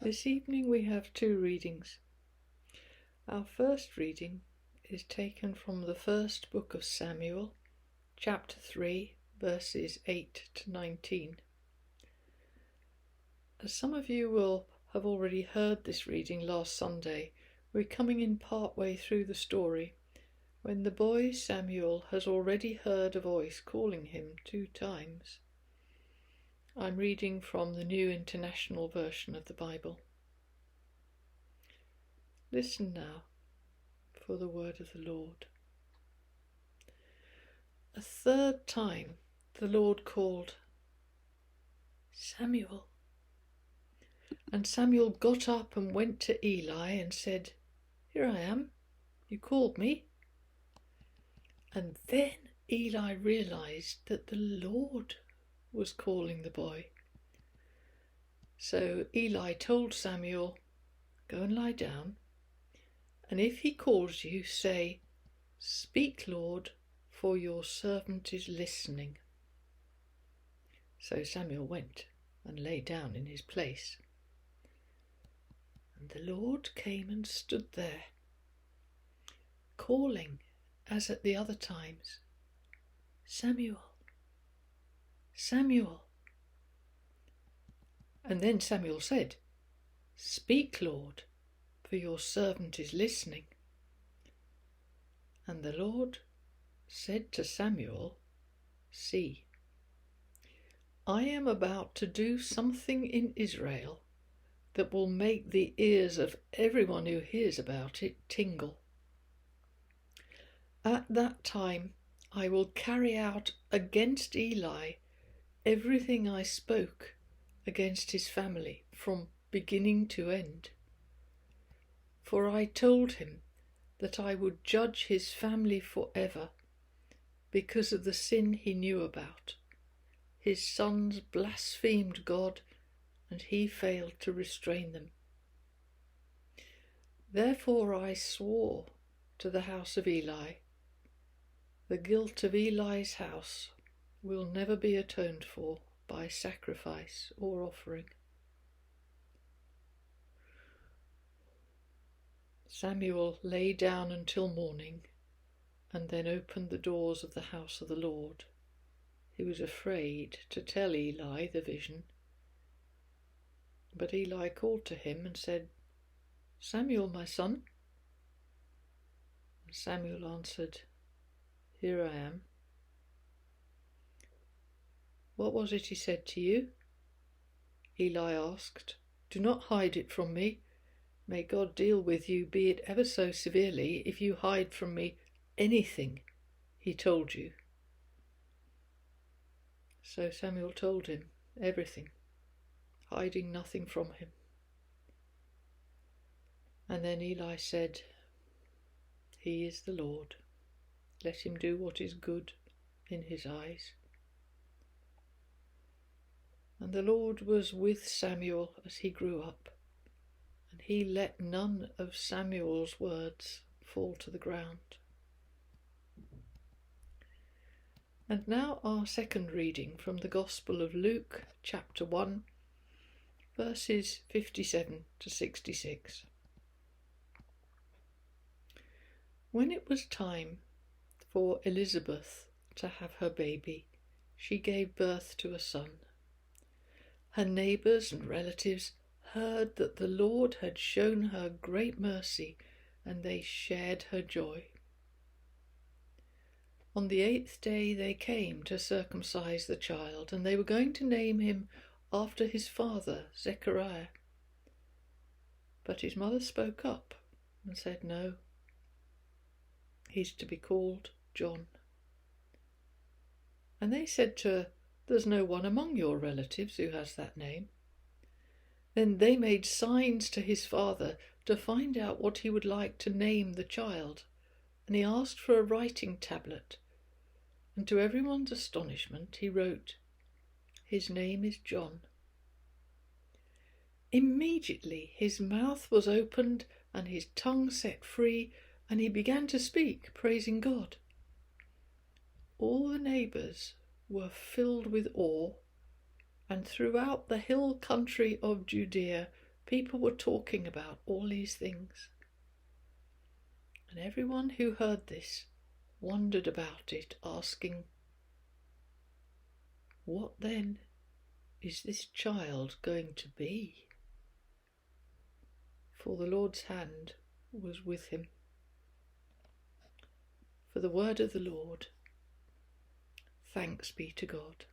This evening we have two readings. Our first reading is taken from the first book of Samuel, chapter 3, verses 8 to 19. As some of you will have already heard this reading last Sunday, we're coming in part way through the story when the boy Samuel has already heard a voice calling him 2 times. I'm reading from the New International Version of the Bible. Listen now for the word of the Lord. A third time the Lord called, "Samuel." And Samuel got up and went to Eli and said, "Here I am. You called me." And then Eli realized that the Lord was calling the boy. So Eli told Samuel, "Go and lie down, and if he calls you, say, 'Speak, Lord, for your servant is listening.'" So Samuel went and lay down in his place. And the Lord came and stood there, calling as at the other times, "Samuel, Samuel." And then Samuel said, "Speak, Lord, for your servant is listening." And the Lord said to Samuel, "See, I am about to do something in Israel that will make the ears of everyone who hears about it tingle. At that time I will carry out against Eli everything I spoke against his family from beginning to end. For I told him that I would judge his family forever because of the sin he knew about. His sons blasphemed God, and he failed to restrain them. Therefore I swore to the house of Eli, the guilt of Eli's house will never be atoned for by sacrifice or offering." Samuel lay down until morning and then opened the doors of the house of the Lord. He was afraid to tell Eli the vision. But Eli called to him and said, "Samuel, my son." And Samuel answered, "Here I am." "What was it he said to you?" Eli asked. "Do not hide it from me. May God deal with you, be it ever so severely, if you hide from me anything he told you." So Samuel told him everything, hiding nothing from him. And then Eli said, "He is the Lord. Let him do what is good in his eyes." And the Lord was with Samuel as he grew up, and he let none of Samuel's words fall to the ground. And now our second reading from the Gospel of Luke, chapter 1, verses 57 to 66. When it was time for Elizabeth to have her baby, she gave birth to a son. Her neighbours and relatives heard that the Lord had shown her great mercy, and they shared her joy. On the 8th day they came to circumcise the child, and they were going to name him after his father, Zechariah. But his mother spoke up and said, "No, he's to be called John." And they said to her, "There's no one among your relatives who has that name." Then they made signs to his father to find out what he would like to name the child, and he asked for a writing tablet. And to everyone's astonishment, he wrote, "His name is John." Immediately his mouth was opened and his tongue set free, and he began to speak, praising God. All the neighbours were filled with awe, and throughout the hill country of Judea People were talking about all these things, and everyone who heard this wondered about it, asking, "What then is this child going to be?" For the Lord's hand was with him. For the word of the Lord. Thanks be to God.